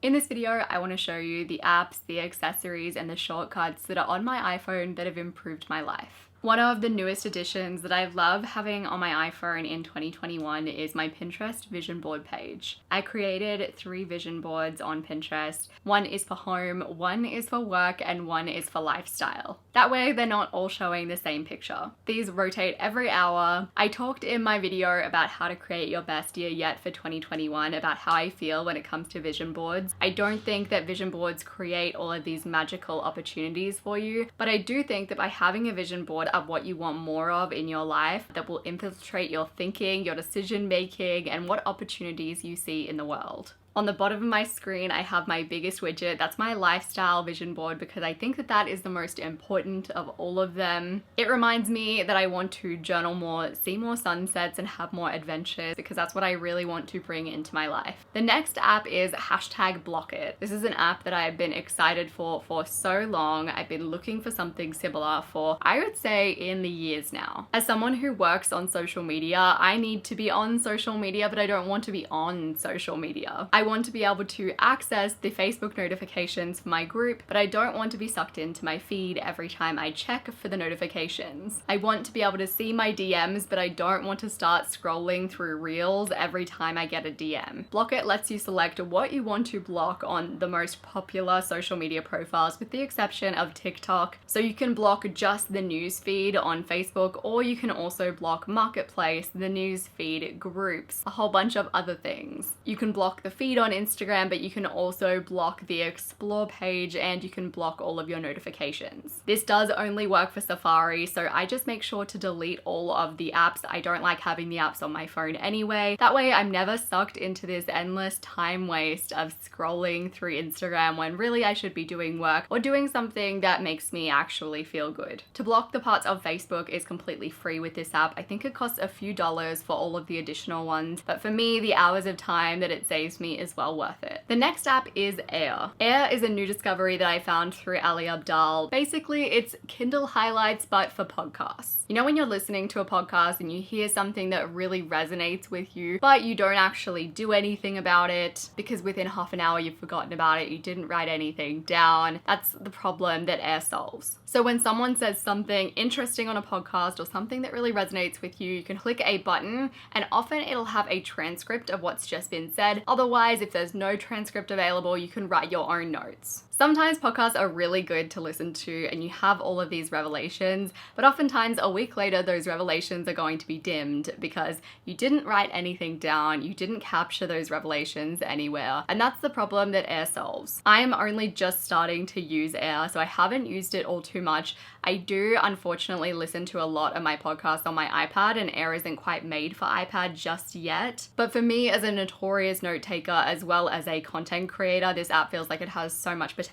In this video, I want to show you the apps, the accessories, and the shortcuts that are on my iPhone that have improved my life. One of the newest additions that I love having on my iPhone in 2021 is my Pinterest vision board page. I created 3 vision boards on Pinterest. One is for home, one is for work, and one is for lifestyle. That way they're not all showing the same picture. These rotate every hour. I talked in my video about how to create your best year yet for 2021, about how I feel when it comes to vision boards. I don't think that vision boards create all of these magical opportunities for you, but I do think that by having a vision board of what you want more of in your life, that will infiltrate your thinking, your decision making, and what opportunities you see in the world. On the bottom of my screen, I have my biggest widget. That's my lifestyle vision board because I think that that is the most important of all of them. It reminds me that I want to journal more, see more sunsets, and have more adventures because that's what I really want to bring into my life. The next app is #BlockIt. This is an app that I've been excited for so long. I've been looking for something similar for, I would say, in the years now. As someone who works on social media, I need to be on social media, but I don't want to be on social media. I want to be able to access the Facebook notifications for my group, but I don't want to be sucked into my feed every time I check for the notifications. I want to be able to see my DMs, but I don't want to start scrolling through reels every time I get a DM. BlockIt lets you select what you want to block on the most popular social media profiles, with the exception of TikTok. So you can block just the news feed on Facebook, or you can also block Marketplace, the news feed, groups, a whole bunch of other things. You can block the feed on Instagram, but you can also block the explore page and you can block all of your notifications. This does only work for Safari, so I just make sure to delete all of the apps. I don't like having the apps on my phone anyway. That way I'm never sucked into this endless time waste of scrolling through Instagram when really I should be doing work or doing something that makes me actually feel good. To block the parts of Facebook is completely free with this app. I think it costs a few dollars for all of the additional ones, but for me, the hours of time that it saves me is well worth it. The next app is Air. Air is a new discovery that I found through Ali Abdaal. Basically, it's Kindle highlights, but for podcasts. You know when you're listening to a podcast and you hear something that really resonates with you, but you don't actually do anything about it because within half an hour you've forgotten about it, you didn't write anything down. That's the problem that Air solves. So when someone says something interesting on a podcast or something that really resonates with you, you can click a button and often it'll have a transcript of what's just been said. Otherwise, if there's no transcript available, you can write your own notes. Sometimes podcasts are really good to listen to and you have all of these revelations, but oftentimes a week later those revelations are going to be dimmed because you didn't write anything down, you didn't capture those revelations anywhere, and that's the problem that Air solves. I am only just starting to use Air, so I haven't used it all too much. I do unfortunately listen to a lot of my podcasts on my iPad, and Air isn't quite made for iPad just yet. But for me, as a notorious note taker as well as a content creator, this app feels like it has so much potential.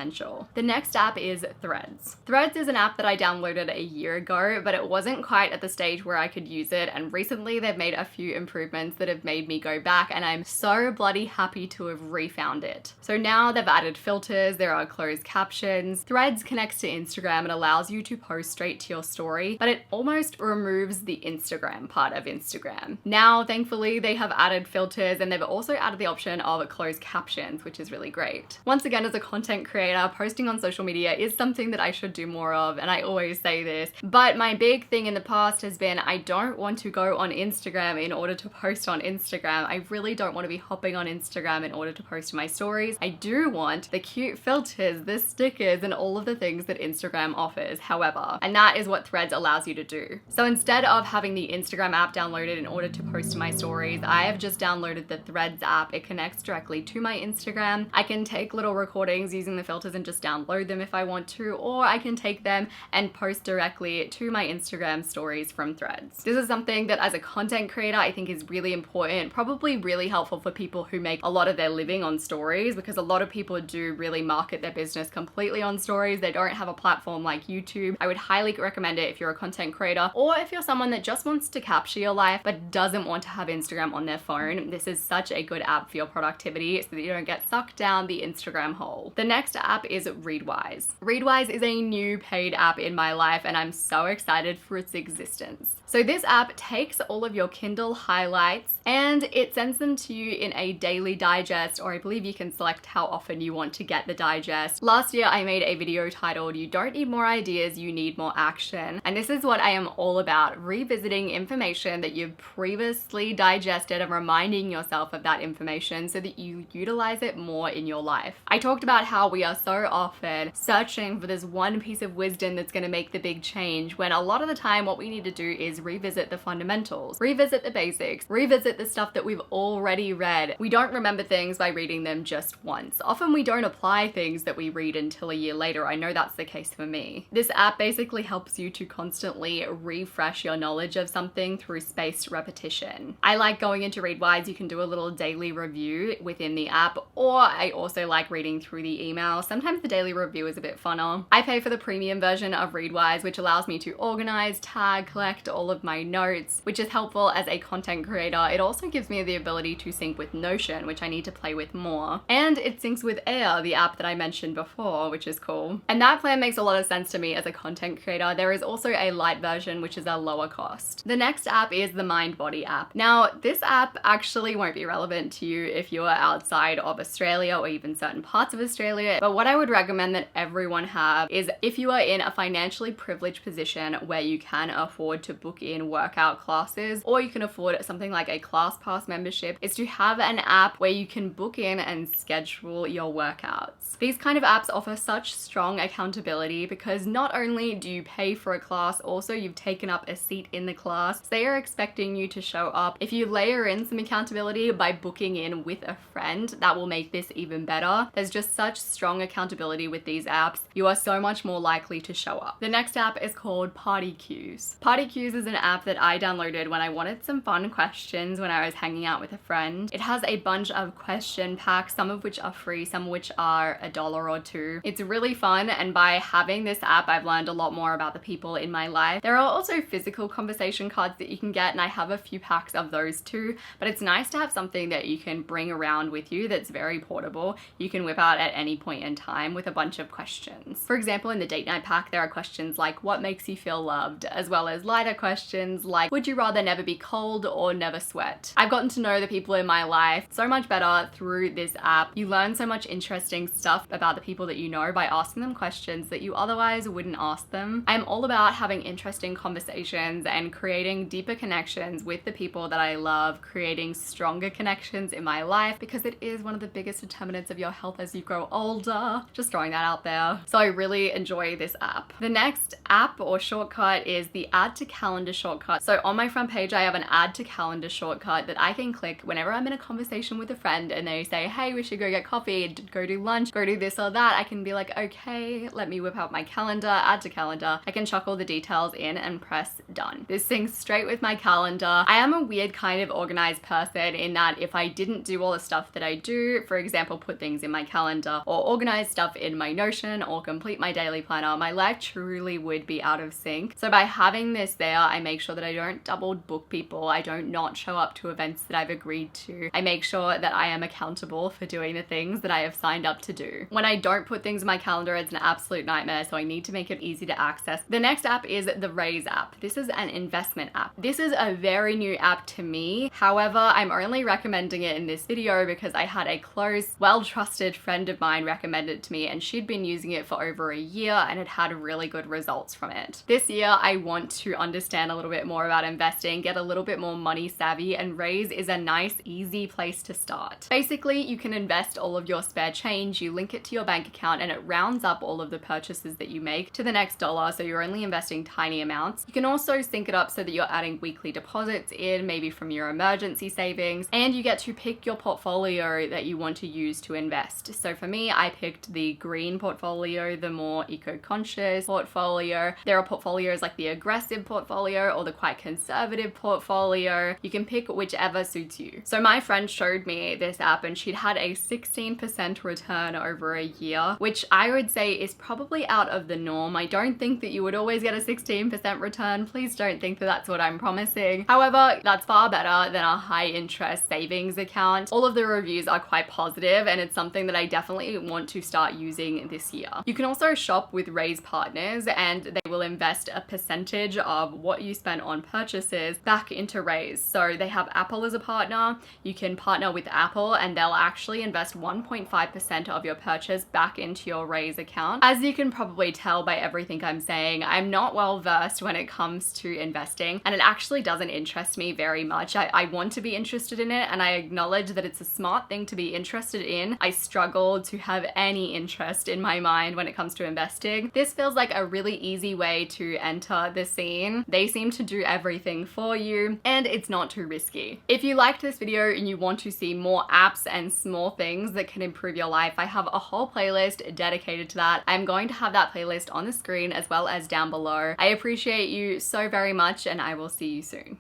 The next app is Threads. Threads is an app that I downloaded a year ago, but it wasn't quite at the stage where I could use it, and recently they've made a few improvements that have made me go back, and I'm so bloody happy to have refound it. So now they've added filters, there are closed captions. Threads connects to Instagram and allows you to post straight to your story, but it almost removes the Instagram part of Instagram. Now, thankfully, they have added filters and they've also added the option of closed captions, which is really great. Once again, as a content creator, posting on social media is something that I should do more of, and I always say this, but my big thing in the past has been I don't want to go on Instagram in order to post on Instagram. I really don't want to be hopping on Instagram in order to post my stories. I do want the cute filters, the stickers, and all of the things that Instagram offers, however, and that is what Threads allows you to do. So instead of having the Instagram app downloaded in order to post to my stories, I have just downloaded the Threads app. It connects directly to my Instagram. I can take little recordings using the filters and just download them if I want to, or I can take them and post directly to my Instagram stories from Threads. This is something that as a content creator, I think is really important, probably really helpful for people who make a lot of their living on stories, because a lot of people do really market their business completely on stories. They don't have a platform like YouTube. I would highly recommend it if you're a content creator, or if you're someone that just wants to capture your life but doesn't want to have Instagram on their phone. This is such a good app for your product productivity so that you don't get sucked down the Instagram hole. The next app is Readwise. Readwise is a new paid app in my life and I'm so excited for its existence. So this app takes all of your Kindle highlights and it sends them to you in a daily digest, or I believe you can select how often you want to get the digest. Last year I made a video titled "You Don't Need More Ideas, You Need More Action." And this is what I am all about, revisiting information that you've previously digested and reminding yourself of that information so that you utilize it more in your life. I talked about how we are so often searching for this one piece of wisdom that's going to make the big change, when a lot of the time what we need to do is revisit the fundamentals, revisit the basics, revisit the stuff that we've already read. We don't remember things by reading them just once. Often we don't apply things that we read until a year later. I know that's the case for me. This app basically helps you to constantly refresh your knowledge of something through spaced repetition. I like going into Readwise. You can do a little daily review within the app, or I also like reading through the email. Sometimes the daily review is a bit funner. I pay for the premium version of Readwise, which allows me to organize, tag, collect all of my notes, which is helpful as a content creator. It also gives me the ability to sync with Notion, which I need to play with more. And it syncs with Air, the app that I mentioned before, which is cool. And that plan makes a lot of sense to me as a content creator. There is also a light version, which is a lower cost. The next app is the Mindbody app. Now, this app actually won't be relevant to you if you are outside of Australia or even certain parts of Australia, but what I would recommend that everyone have is if you are in a financially privileged position where you can afford to book in workout classes, or you can afford something like a ClassPass membership, is to have an app where you can book in and schedule your workouts. These kind of apps offer such strong accountability because not only do you pay for a class, also you've taken up a seat in the class. So they are expecting you to show up. If you layer in some accountability by booking in with a friend, that will make this even better. There's just such strong accountability with these apps. You are so much more likely to show up. The next app is called Party Cues. Party Cues is an app that I downloaded when I wanted some fun questions when I was hanging out with a friend. It has a bunch of question packs, some of which are free, some of which are $1 or $2. It's really fun, and by having this app, I've learned a lot more about the people in my life. There are also physical conversation cards that you can get, and I have a few packs of those too, but it's nice to have something that you can bring around with you that's very portable. You can whip out at any point in time with a bunch of questions. For example, in the date night pack, there are questions like what makes you feel loved, as well as lighter questions like would you rather never be cold or never sweat. I've gotten to know the people in my life so much better through this app. You learn so much interesting stuff about the people that you know by asking them questions that you otherwise wouldn't ask them. I'm all about having interesting conversations and creating deeper connections with the people that I love, creating stronger connections in my life, because it is one of the biggest determinants of your health as you grow older. Just throwing that out there. So I really enjoy this app. The next app or shortcut is the Add to Calendar shortcut. So on my front page, I have an Add to Calendar shortcut that I can click whenever I'm in a conversation with a friend and they say, hey, we should go get coffee, go do lunch, go do this or that. I can be like, okay, let me whip out my calendar, add to calendar. I can chuck all the details in and press done. This syncs straight with my calendar. I am a weird kind of organized person in that if I didn't do all the stuff that I do, for example, put things in my calendar or organize stuff in my Notion or complete my daily planner, my life truly would be out of sync. So by having this there, I make sure that I don't double book people. I don't not show up to events that I've agreed to. I make sure that I am accountable for doing the things that I have signed up to do. When I don't put things in my calendar, it's an absolute nightmare, so I need to make it easy to access. The next app is the Raise app. This is an investment app. This is a very new app to me. However, I'm only recommending it in this video because I had a close, well-trusted friend of mine recommend it to me, and she'd been using it for over a year and had had really good results from it. This year, I want to understand a little bit more about investing, get a little bit more money savvy, and Raise is a nice, easy place to start. Basically, you can invest all of your spare change, you link it to your bank account, and it rounds up all of the purchases that you make to the next dollar, so you're only investing tiny amounts. You can also sync it up so that you're adding weekly deposits in, maybe from your emergency savings, and you get to pick your portfolio that you want to use to invest. So for me, I picked the green portfolio, the more eco-conscious portfolio. There are portfolios like the aggressive portfolio or the quite conservative portfolio. You can pick whichever suits you. So my friend showed me this app and she'd had a 16% return over a year, which I would say is probably out of the norm. I don't think that you would always get a 16% return. Please Please don't think that that's what I'm promising. However, that's far better than a high interest savings account. All of the reviews are quite positive, and it's something that I definitely want to start using this year. You can also shop with Raise partners, and they will invest a percentage of what you spend on purchases back into Raise. So they have Apple as a partner. You can partner with Apple and they'll actually invest 1.5% of your purchase back into your Raise account. As you can probably tell by everything I'm saying, I'm not well versed when it comes to investing, and it actually doesn't interest me very much. I want to be interested in it, and I acknowledge that it's a smart thing to be interested in. I struggle to have any interest in my mind when it comes to investing. This feels like a really easy way to enter the scene. They seem to do everything for you, and it's not too risky. If you liked this video and you want to see more apps and small things that can improve your life, I have a whole playlist dedicated to that. I'm going to have that playlist on the screen as well as down below. I appreciate you so very much, and I will see you soon.